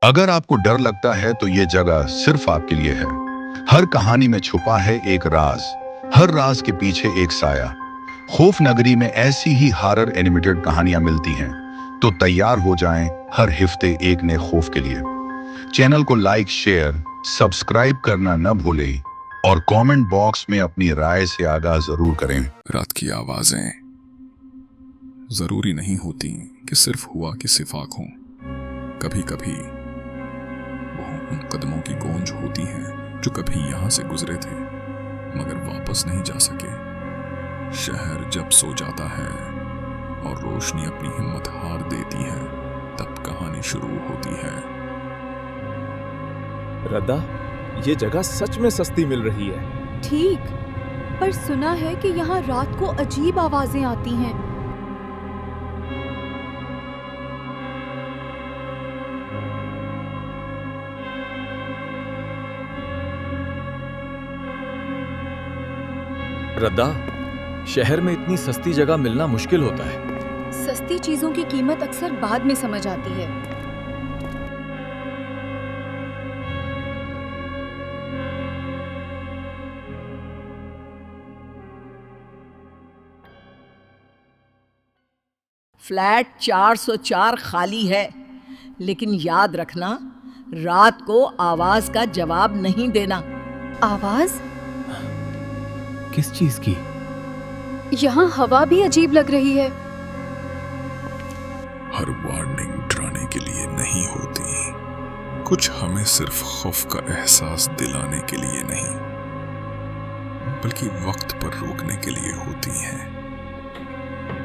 अगर आपको डर लगता है तो ये जगह सिर्फ आपके लिए है। हर कहानी में छुपा है एक राज, हर राज के पीछे एक साया। खौफ नगरी में ऐसी ही हॉरर एनिमेटेड कहानियां मिलती हैं, तो तैयार हो जाएं हर हफ्ते एक नए खौफ के लिए। चैनल को लाइक, शेयर, सब्सक्राइब करना न भूलें और कमेंट बॉक्स में अपनी राय से आगाह जरूर करें। रात की आवाजें जरूरी नहीं होती कि सिर्फ हुआ की सिफाक हों। कभी कभी वो उन कदमों की गूंज होती हैं जो कभी यहां से गुजरे थे मगर वापस नहीं जा सके। शहर जब सो जाता है और रोशनी अपनी हिम्मत हार देती है, तब कहानी शुरू होती है। रद्दा, ये जगह सच में सस्ती मिल रही है। ठीक, पर सुना है कि यहाँ रात को अजीब आवाजें आती हैं। रद्दा, शहर में इतनी सस्ती जगह मिलना मुश्किल होता है। सस्ती चीजों की कीमत अक्सर बाद में समझ आती है। फ्लैट 404 खाली है, लेकिन याद रखना, रात को आवाज का जवाब नहीं देना। आवाज? किस चीज की? यहाँ हवा भी अजीब लग रही है। हर वार्निंग डराने के लिए नहीं होती, कुछ हमें सिर्फ खौफ का एहसास दिलाने के लिए नहीं, बल्कि वक्त पर रोकने के लिए होती हैं।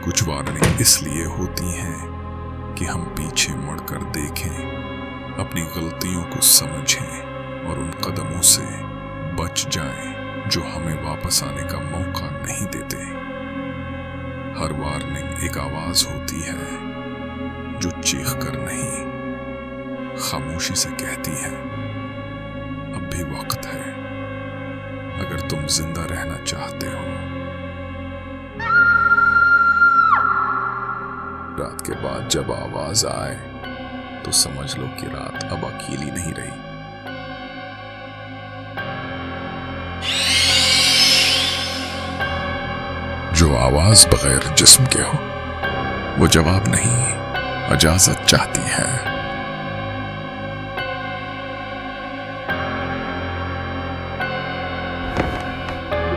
कुछ वार्निंग इसलिए होती हैं कि हम पीछे मुड़कर देखें, अपनी गलतियों को समझें और उन कदमों से बच जाएं जो हमें वापस आने का मौका नहीं देते। हर वार्निंग एक आवाज होती है जो चीख कर नहीं, खामोशी से कहती है, अब भी वक्त है, अगर तुम जिंदा रहना चाहते हो। रात के बाद जब आवाज आए तो समझ लो कि रात अब अकेली नहीं रही। जो आवाज बगैर जिस्म के हो, वो जवाब नहीं, इजाजत चाहती है।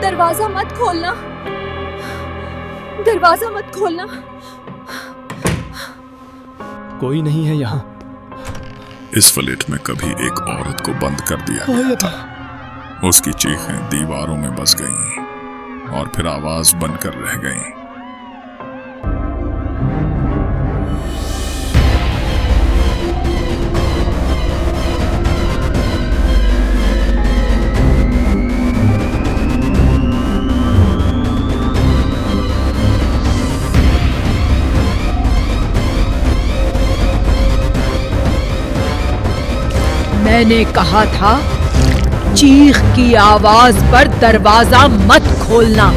दरवाजा मत खोलना, दरवाजा मत खोलना। कोई नहीं है यहाँ। इस फ्लैट में कभी एक औरत को बंद कर दिया गया था। उसकी चीखें दीवारों में बस गईं और फिर आवाज बनकर रह गईं। मैंने कहा था, चीख की आवाज पर दरवाजा मत खोलना।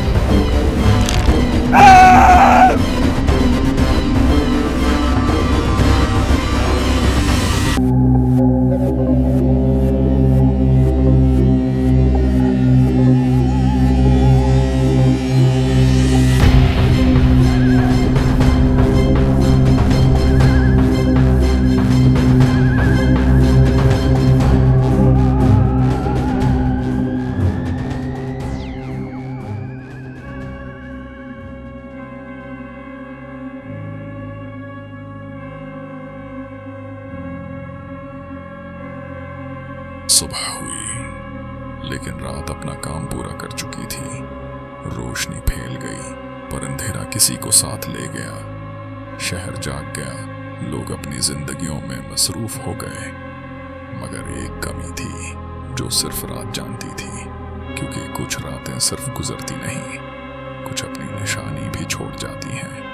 सुबह हुई, लेकिन रात अपना काम पूरा कर चुकी थी। रोशनी फैल गई, पर अंधेरा किसी को साथ ले गया। शहर जाग गया, लोग अपनी जिंदगियों में मसरूफ हो गए, मगर एक कमी थी जो सिर्फ रात जानती थी, क्योंकि कुछ रातें सिर्फ गुजरती नहीं, कुछ अपनी निशानी भी छोड़ जाती हैं।